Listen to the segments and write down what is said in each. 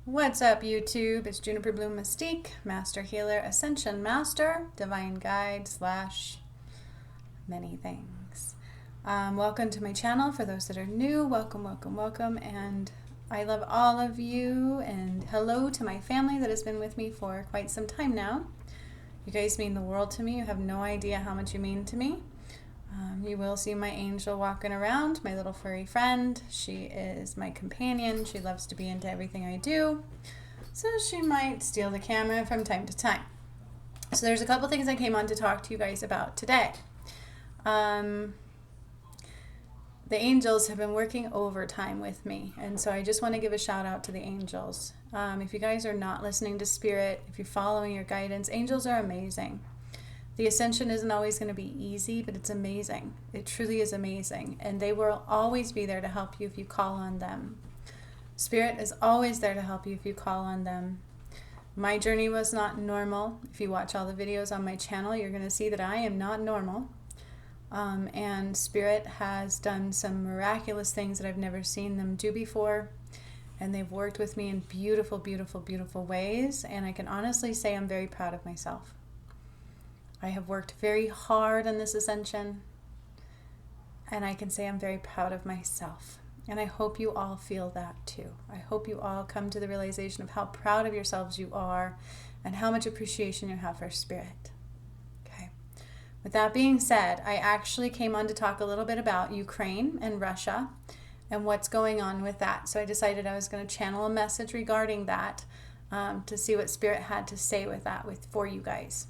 What's up, YouTube? It's Juniper Bloom Mystique, Master Healer, Ascension Master, Divine Guide slash many things. Welcome to my channel. For those that are new, welcome, welcome, welcome. And I love all of you. And hello to my family that has been with me for quite some time now. You guys mean the world to me. You have no idea how much you mean to me. You will see my angel walking around, my little furry friend. She is my companion. She loves to be into everything I do. So she might steal the camera from time to time. So there's a couple things I came on to talk to you guys about today. The angels have been working overtime with me. And so I just want to give a shout out to the angels. If you guys are not listening to Spirit, if you're following your guidance, angels are amazing. The ascension isn't always going to be easy, but it's amazing. It truly is amazing. And they will always be there to help you if you call on them. Spirit is always there to help you if you call on them. My journey was not normal. If you watch all the videos on my channel, you're going to see that I am not normal. And Spirit has done some miraculous things that I've never seen them do before. And they've worked with me in beautiful, beautiful, beautiful ways. And I can honestly say I'm very proud of myself. I have worked very hard on this ascension, and I can say I'm very proud of myself. And I hope you all feel that too. I hope you all come to the realization of how proud of yourselves you are and how much appreciation you have for Spirit. Okay. With that being said, I actually came on to talk a little bit about Ukraine and Russia and what's going on with that. So I decided I was going to channel a message regarding that to see what Spirit had to say with that for you guys.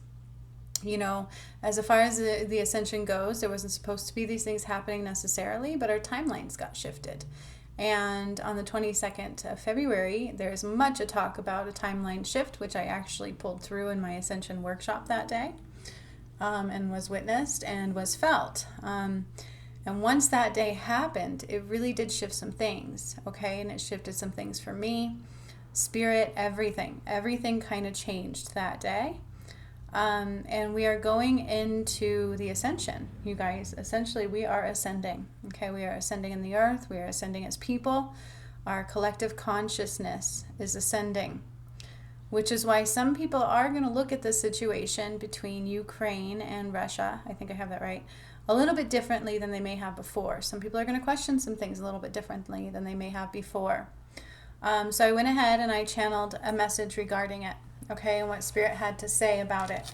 You know, as far as the ascension goes, there wasn't supposed to be these things happening necessarily, but our timelines got shifted. And on the 22nd of February, there's much a talk about a timeline shift, which I actually pulled through in my ascension workshop that day, and was witnessed and was felt. And once that day happened, it really did shift some things, okay? And it shifted some things for me, Spirit, everything kind of changed that day. And we are going into the ascension, you guys. Essentially, we are ascending. Okay, we are ascending in the earth. We are ascending as people. Our collective consciousness is ascending, which is why some people are going to look at the situation between Ukraine and Russia, I think I have that right, a little bit differently than they may have before. Some people are going to question some things a little bit differently than they may have before. So I went ahead and I channeled a message regarding it. Okay, and what Spirit had to say about it.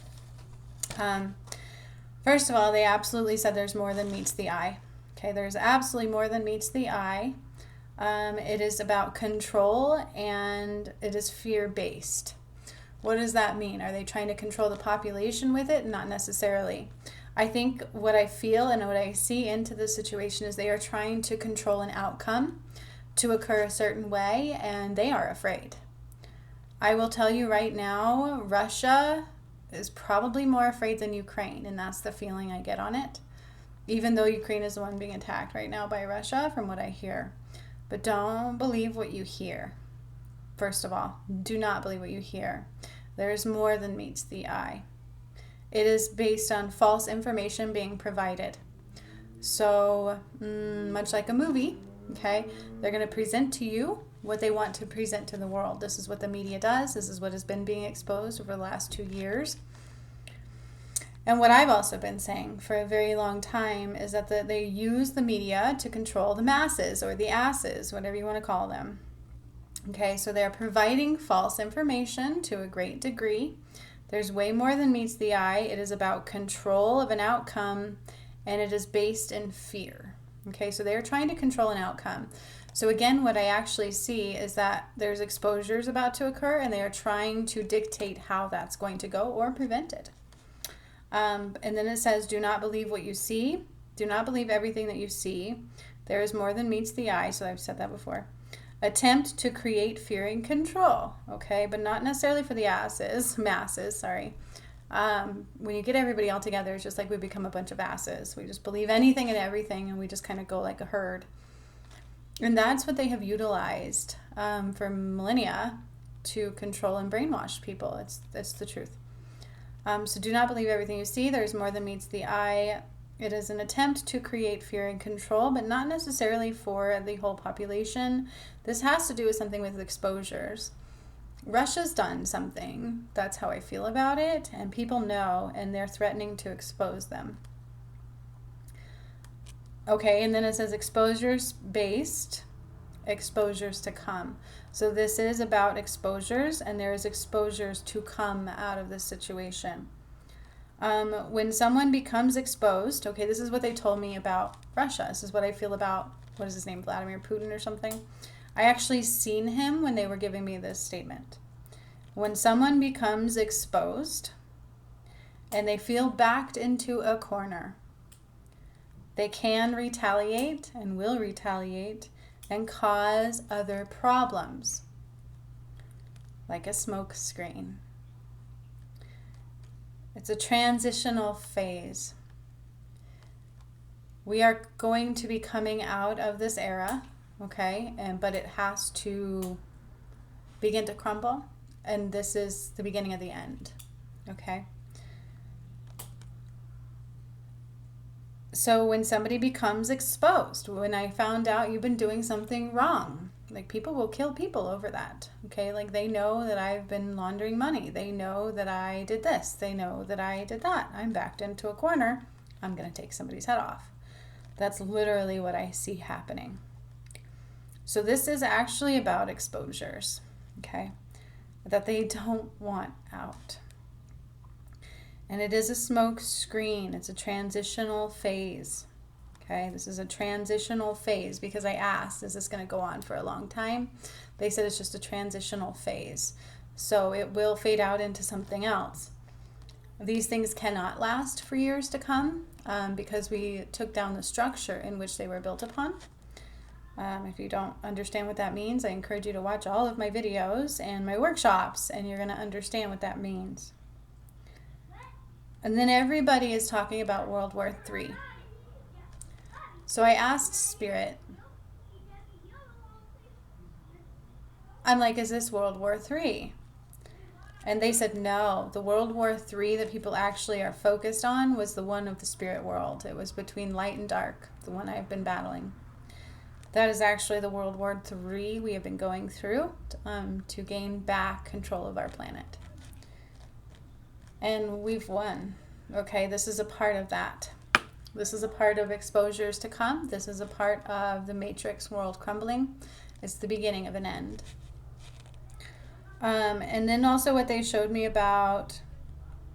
First of all, they absolutely said there's more than meets the eye. Okay, there's absolutely more than meets the eye. It is about control and it is fear-based. What does that mean? Are they trying to control the population with it? Not necessarily. I think what I feel and what I see into the situation is they are trying to control an outcome to occur a certain way, and they are afraid. I will tell you right now, Russia is probably more afraid than Ukraine, and that's the feeling I get on it. Even though Ukraine is the one being attacked right now by Russia, from what I hear. But don't believe what you hear. First of all, do not believe what you hear. There is more than meets the eye. It is based on false information being provided. So, much like a movie, okay, they're going to present to you what they want to present to the world. This is what the media does. This is what has been being exposed over the last 2 years. And what I've also been saying for a very long time is that they use the media to control the masses or the asses, whatever you want to call them. Okay, so they're providing false information to a great degree. There's way more than meets the eye. It is about control of an outcome, and it is based in fear. Okay, so they're trying to control an outcome. So again, what I actually see is that there's exposures about to occur, and they are trying to dictate how that's going to go or prevent it. And then it says, do not believe what you see. Do not believe everything that you see. There is more than meets the eye. So I've said that before. Attempt to create fear and control. Okay, but not necessarily for the masses, sorry. When you get everybody all together, it's just like we become a bunch of asses. We just believe anything and everything, and we just kind of go like a herd. And that's what they have utilized for millennia to control and brainwash people. It's the truth. So do not believe everything you see. There's more than meets the eye. It is an attempt to create fear and control, but not necessarily for the whole population. This has to do with something with exposures. Russia's done something. That's how I feel about it. And people know, and they're threatening to expose them. Okay, and then it says exposures based, exposures to come. So this is about exposures, and there is exposures to come out of this situation. When someone becomes exposed, okay, this is what they told me about Russia. This is what I feel about, what is his name, Vladimir Putin or something. I actually seen him when they were giving me this statement. When someone becomes exposed and they feel backed into a corner, they can retaliate and will retaliate and cause other problems, like a smoke screen. It's a transitional phase. We are going to be coming out of this era, okay? But it has to begin to crumble, and this is the beginning of the end, okay? So when somebody becomes exposed, when I found out you've been doing something wrong, like people will kill people over that, okay? Like they know that I've been laundering money. They know that I did this. They know that I did that. I'm backed into a corner. I'm going to take somebody's head off. That's literally what I see happening. So this is actually about exposures, okay? That they don't want out. And it is a smoke screen. It's a transitional phase. Okay, this is a transitional phase because I asked, is this going to go on for a long time? They said it's just a transitional phase. So it will fade out into something else. These things cannot last for years to come because we took down the structure in which they were built upon. If you don't understand what that means, I encourage you to watch all of my videos and my workshops, and you're going to understand what that means. And then everybody is talking about World War III. So I asked Spirit, I'm like, is this World War III? And they said no. The World War III that people actually are focused on was the one of the spirit world. It was between light and dark, the one I've been battling. That is actually the World War III we have been going through to gain back control of our planet. And we've won. Okay, this is a part of that. This is a part of exposures to come. This is a part of the matrix world crumbling. It's the beginning of an end. And then also what they showed me about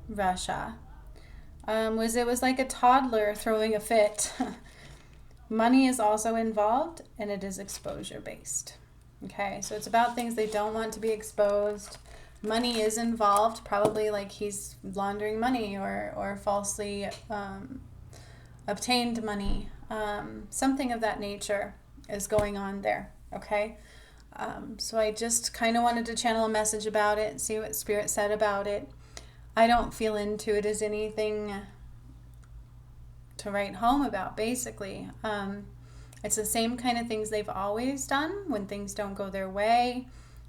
Russia was it was like a toddler throwing a fit. Money is also involved, and it is exposure based. Okay, so it's about things they don't want to be exposed. Money is involved, probably like he's laundering money or falsely obtained money. Something of that nature is going on there, okay? So I just kind of wanted to channel a message about it, see what Spirit said about it. I don't feel into it as anything to write home about, basically. It's the same kind of things they've always done. When things don't go their way,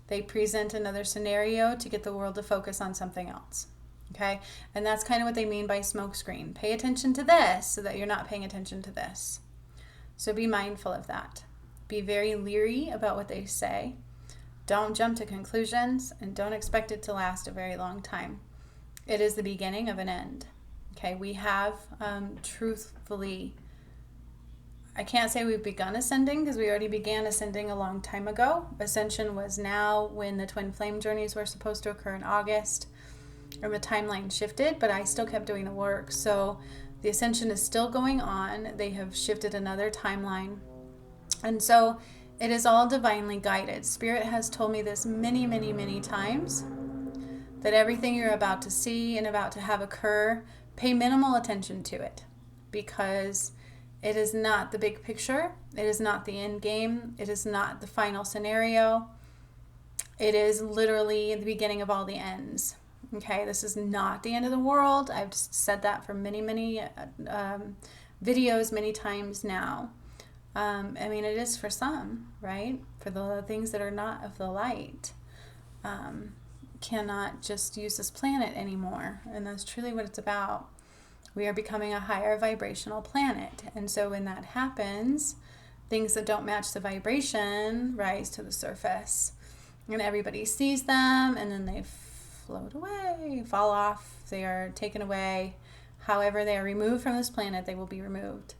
they present another scenario to get the world to focus on something else. Okay? And that's kind of what they mean by smokescreen. Pay attention to this so that you're not paying attention to this. So be mindful of that. Be very leery about what they say. Don't jump to conclusions, and don't expect it to last a very long time. It is the beginning of an end. Okay? We have truthfully, I can't say we've begun ascending because we already began ascending a long time ago. Ascension was now when the twin flame journeys were supposed to occur in August, and the timeline shifted, but I still kept doing the work. So the ascension is still going on. They have shifted another timeline. And so it is all divinely guided. Spirit has told me this many, many, many times, that everything you're about to see and about to have occur, pay minimal attention to it, because it is not the big picture. It is not the end game. It is not the final scenario. It is literally the beginning of all the ends. Okay, this is not the end of the world. I've said that for many, many videos many times now. I mean, it is for some, right? For the things that are not of the light, cannot just use this planet anymore. And that's truly what it's about. We are becoming a higher vibrational planet. And so when that happens, things that don't match the vibration rise to the surface. and everybody sees them, and then they float away, fall off, they are taken away. However they are removed from this planet, they will be removed.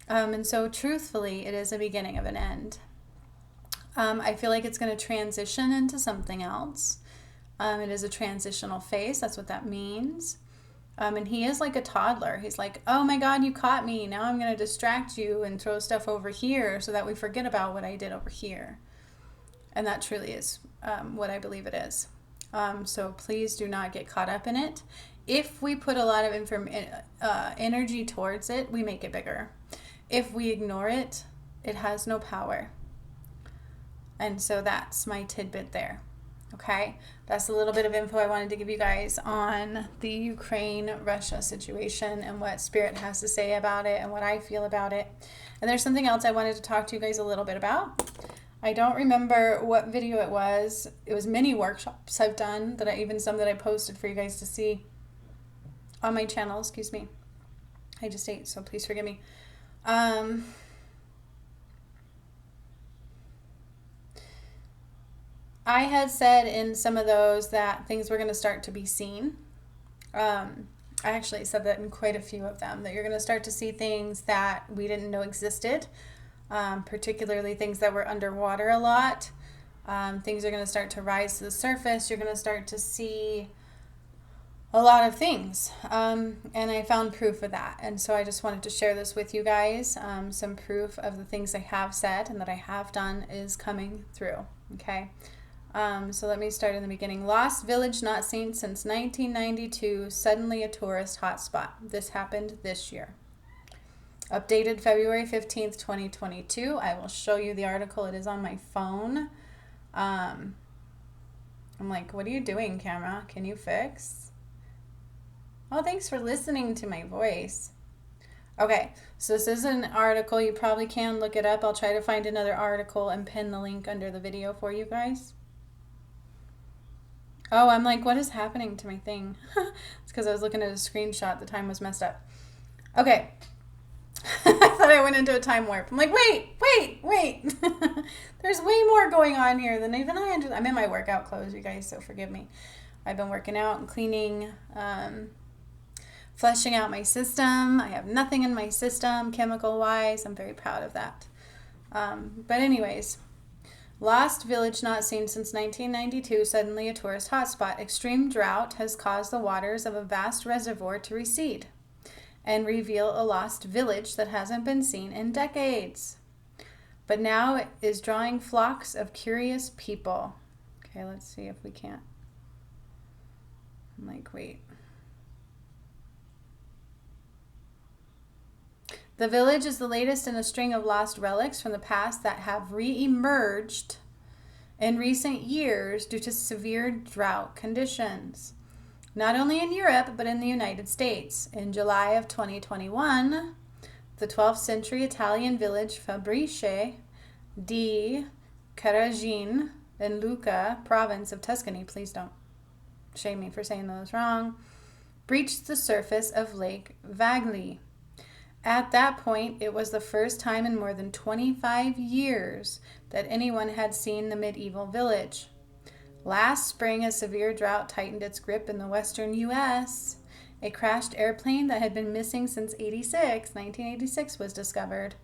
And so truthfully, it is a beginning of an end. I feel like it's going to transition into something else. It is a transitional phase. That's what that means. And he is like a toddler. He's like, oh my God, you caught me. Now I'm going to distract you and throw stuff over here so that we forget about what I did over here. And that truly is what I believe it is. So please do not get caught up in it. If we put a lot of energy towards it, we make it bigger. If we ignore it, it has no power. And so that's my tidbit there. Okay, that's a little bit of info I wanted to give you guys on the Ukraine-Russia situation and what Spirit has to say about it and what I feel about it. And there's something else I wanted to talk to you guys a little bit about. I don't remember what video it was. It was many workshops I've done, some that I posted for you guys to see on my channel. Excuse me. I just ate, so please forgive me. I had said in some of those that things were going to start to be seen. I actually said that in quite a few of them, that you're going to start to see things that we didn't know existed, particularly things that were underwater a lot. Things are going to start to rise to the surface. You're going to start to see a lot of things. And I found proof of that. And so I just wanted to share this with you guys. Some proof of the things I have said and that I have done is coming through. Okay. So let me start in the beginning. Lost village not seen since 1992, suddenly a tourist hotspot. This happened this year. Updated February 15th, 2022. I will show you the article. It is on my phone. I'm like, what are you doing, camera? Can you fix? Oh, thanks for listening to my voice. Okay, so this is an article. You probably can look it up. I'll try to find another article and pin the link under the video for you guys. Oh, I'm like, what is happening to my thing? It's because I was looking at a screenshot. The time was messed up. Okay. I thought I went into a time warp. I'm like, wait. There's way more going on here than even I understand. I'm in my workout clothes, you guys, so forgive me. I've been working out and cleaning, fleshing out my system. I have nothing in my system chemical-wise. I'm very proud of that. But anyways, lost village not seen since 1992, suddenly a tourist hotspot. Extreme drought has caused the waters of a vast reservoir to recede and reveal a lost village that hasn't been seen in decades. But now it is drawing flocks of curious people. Okay, let's see if we can't. I'm like, wait. The village is the latest in a string of lost relics from the past that have re-emerged in recent years due to severe drought conditions. Not only in Europe, but in the United States. In July of 2021, the 12th century Italian village Fabrice di Caragine in Lucca, province of Tuscany, please don't shame me for saying those wrong, breached the surface of Lake Vagli. At that point, it was the first time in more than 25 years that anyone had seen the medieval village. Last spring, a severe drought tightened its grip in the western U.S. A crashed airplane that had been missing since 1986 was discovered,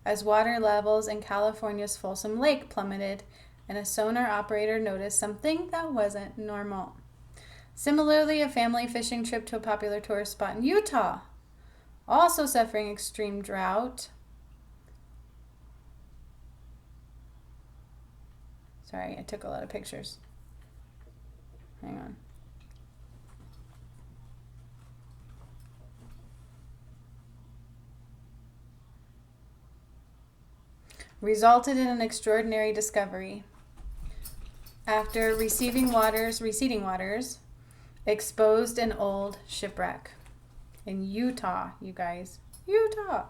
as water levels in California's Folsom Lake plummeted, and a sonar operator noticed something that wasn't normal. Similarly, a family fishing trip to a popular tourist spot in Utah, also suffering extreme drought. Sorry, I took a lot of pictures. Hang on. Resulted in an extraordinary discovery. After receding waters exposed an old shipwreck. In Utah, you guys. Utah.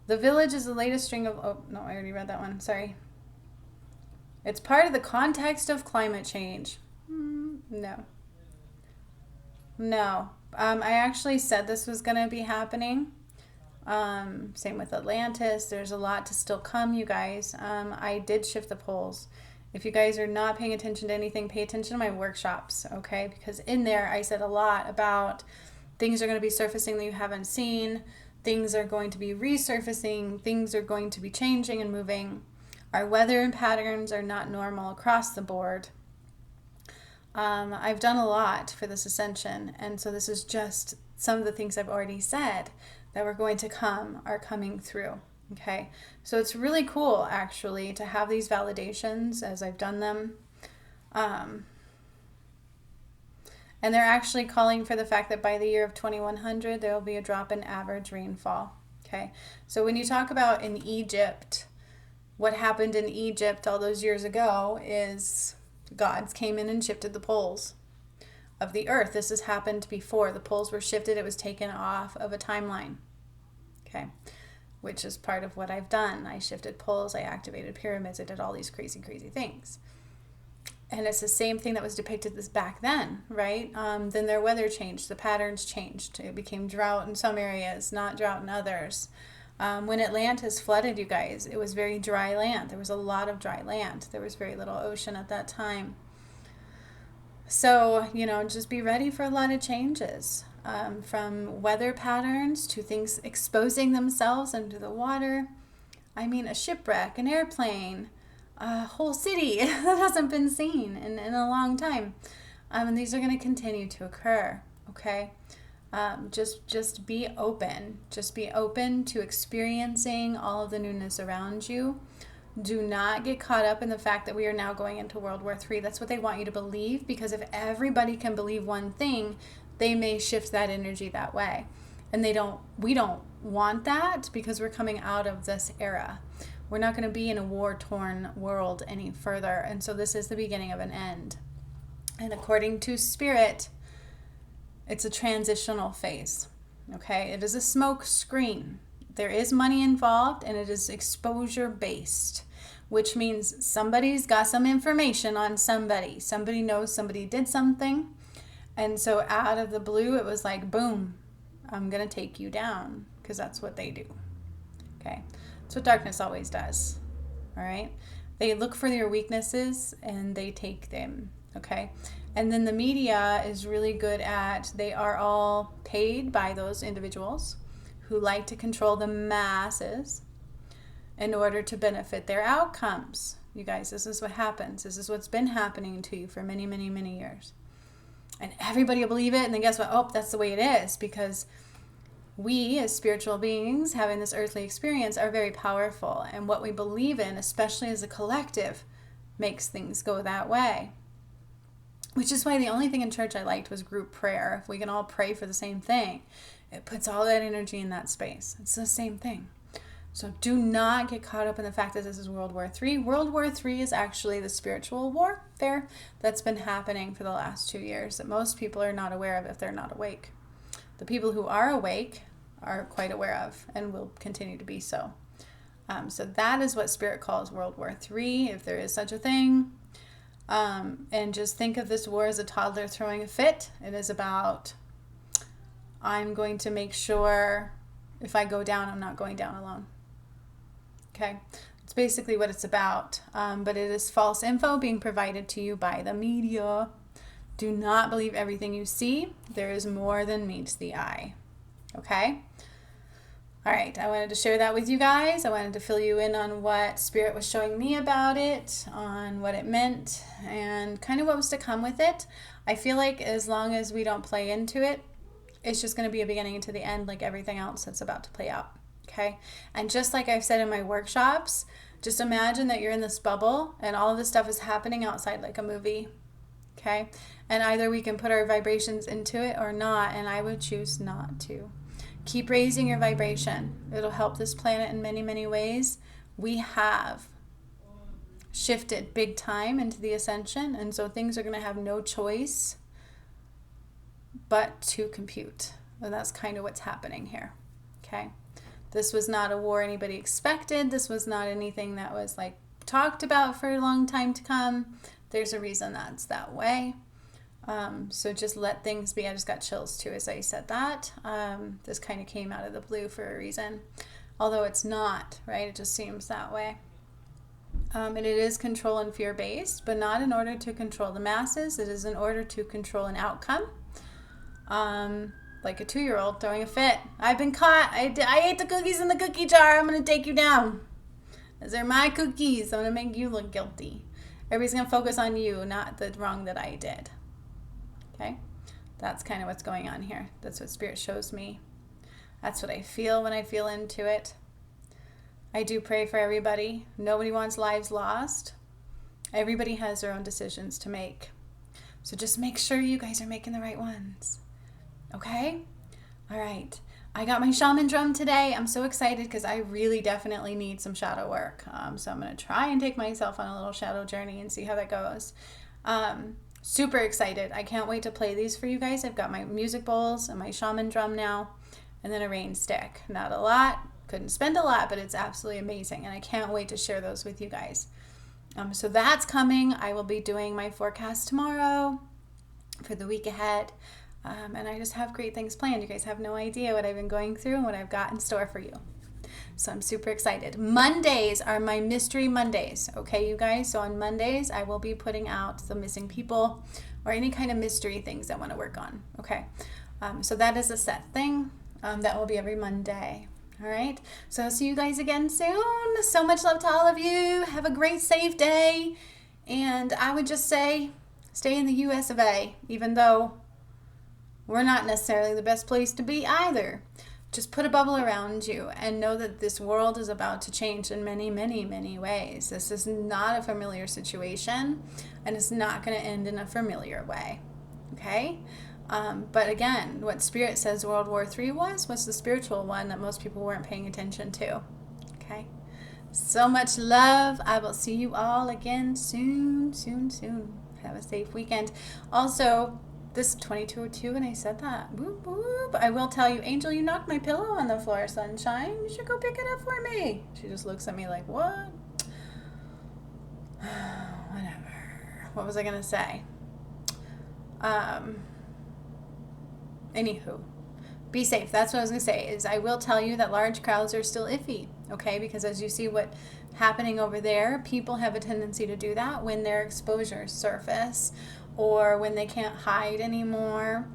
The village is the latest string of... Oh, no, I already read that one. Sorry. It's part of the context of climate change. No. I actually said this was going to be happening. Same with Atlantis. There's a lot to still come, you guys. I did shift the polls. If you guys are not paying attention to anything, pay attention to my workshops, okay? Because in there I said a lot about things are going to be surfacing that you haven't seen. Things are going to be resurfacing. Things are going to be changing and moving. Our weather and patterns are not normal across the board. I've done a lot for this ascension, and so this is just some of the things I've already said that were going to come are coming through. Okay, so it's really cool actually to have these validations as I've done them. And they're actually calling for the fact that by the year of 2100, there will be a drop in average rainfall. Okay, so when you talk about in Egypt, what happened in Egypt all those years ago is gods came in and shifted the poles of the earth. This has happened before. The poles were shifted. It was taken off of a timeline. Okay, which is part of what I've done. I shifted poles. I activated pyramids. I did all these crazy, crazy things. And it's the same thing that was depicted this back then, right? Then their weather changed. The patterns changed. It became drought in some areas, not drought in others. When Atlantis flooded, you guys, it was very dry land. There was a lot of dry land. There was very little ocean at that time. So, just be ready for a lot of changes. From weather patterns to things exposing themselves into the water. I mean, a shipwreck, an airplane, a whole city that hasn't been seen in a long time. And these are going to continue to occur, okay? Just be open. Just be open to experiencing all of the newness around you. Do not get caught up in the fact that we are now going into World War III. That's what they want you to believe, because if everybody can believe one thing, they may shift that energy that way. And we don't want that, because we're coming out of this era. We're not going to be in a war-torn world any further. And so this is the beginning of an end. And according to Spirit, it's a transitional phase. Okay? It is a smoke screen. There is money involved, and it is exposure-based, which means somebody's got some information on somebody. Somebody knows somebody did something. And so out of the blue, it was like, boom, I'm going to take you down, because that's what they do. Okay? That's what darkness always does. All right? They look for your weaknesses and they take them. Okay? And then the media is really good at, they are all paid by those individuals who like to control the masses in order to benefit their outcomes. You guys, this is what happens. This is what's been happening to you for many, many, many years. And everybody will believe it, and then guess what? Oh, that's the way it is, because we as spiritual beings having this earthly experience are very powerful. And what we believe in, especially as a collective, makes things go that way. Which is why the only thing in church I liked was group prayer. If we can all pray for the same thing, it puts all that energy in that space. It's the same thing. So do not get caught up in the fact that this is World War III. World War III is actually the spiritual warfare that's been happening for the last 2 years that most people are not aware of if they're not awake. The people who are awake are quite aware of and will continue to be so. So that is what Spirit calls World War III, if there is such a thing. And just think of this war as a toddler throwing a fit. It is about, I'm going to make sure if I go down, I'm not going down alone. Okay? It's basically what it's about. But it is false info being provided to you by the media. Do not believe everything you see. There is more than meets the eye. Okay? All right, I wanted to share that with you guys. I wanted to fill you in on what Spirit was showing me about it, on what it meant, and kind of what was to come with it. I feel like as long as we don't play into it, it's just going to be a beginning to the end like everything else that's about to play out. Okay? And just like I've said in my workshops, just imagine that you're in this bubble and all of this stuff is happening outside like a movie. Okay? And either we can put our vibrations into it or not, and I would choose not to. Keep raising your vibration. It'll help this planet in many, many ways. We have shifted big time into the ascension, and so things are going to have no choice but to compute. And that's kind of what's happening here. Okay? This was not a war anybody expected. This was not anything that was like talked about for a long time to come. There's a reason that's that way. So just let things be. I just got chills too as I said that. This kind of came out of the blue for a reason. Although it's not, right? It just seems that way. And it is control and fear based, but not in order to control the masses. It is in order to control an outcome. Like a 2-year-old throwing a fit. I've been caught. I ate the cookies in the cookie jar. I'm going to take you down. Those are my cookies. I'm going to make you look guilty. Everybody's going to focus on you, not the wrong that I did. Okay? That's kind of what's going on here. That's what Spirit shows me. That's what I feel when I feel into it. I do pray for everybody. Nobody wants lives lost. Everybody has their own decisions to make. So just make sure you guys are making the right ones. Okay? All right. I got my shaman drum today. I'm so excited because I really definitely need some shadow work. So I'm going to try and take myself on a little shadow journey and see how that goes. Super excited. I can't wait to play these for you guys. I've got my music bowls and my shaman drum now, and then a rain stick. Not a lot. Couldn't spend a lot, but it's absolutely amazing. And I can't wait to share those with you guys. So that's coming. I will be doing my forecast tomorrow for the week ahead. And I just have great things planned. You guys have no idea what I've been going through and what I've got in store for you. So I'm super excited. Mondays are my mystery Mondays. Okay, you guys? So on Mondays, I will be putting out the missing people or any kind of mystery things I want to work on. Okay, so that is a set thing. That will be every Monday. All right, so I'll see you guys again soon. So much love to all of you. Have a great, safe day. And I would just say, stay in the US of A, even though we're not necessarily the best place to be either. Just put a bubble around you and know that this world is about to change in many, many, many ways. This is not a familiar situation, and it's not going to end in a familiar way. Okay? But again, what Spirit says World War III was the spiritual one that most people weren't paying attention to. Okay? So much love. I will see you all again soon, soon, soon. Have a safe weekend. Also, this 2202, and I said that. Whoop, whoop. I will tell you, Angel, you knocked my pillow on the floor, sunshine. You should go pick it up for me. She just looks at me like, what? Whatever. What was I going to say? Anywho, be safe. That's what I was going to say, is I will tell you that large crowds are still iffy, okay? Because as you see what happening over there, people have a tendency to do that when their exposures surface, or when they can't hide anymore,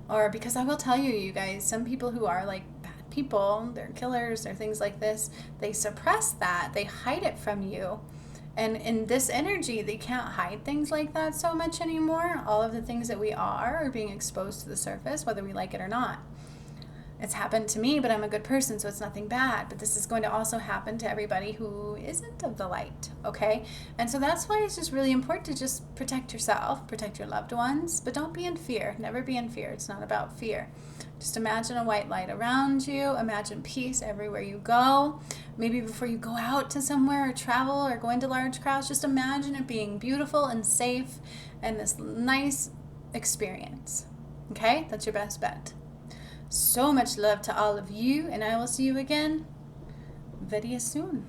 or because I will tell you, you guys, some people who are like bad people, they're killers, or things like this, they suppress that, they hide it from you. And in this energy, they can't hide things like that so much anymore. All of the things that we are being exposed to the surface, whether we like it or not. It's happened to me, but I'm a good person, so it's nothing bad. But this is going to also happen to everybody who isn't of the light, okay? And so that's why it's just really important to just protect yourself, protect your loved ones, but don't be in fear. Never be in fear. It's not about fear. Just imagine a white light around you. Imagine peace everywhere you go. Maybe before you go out to somewhere or travel or go into large crowds, just imagine it being beautiful and safe and this nice experience, okay? That's your best bet. So much love to all of you, and I will see you again very soon.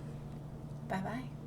Bye-bye.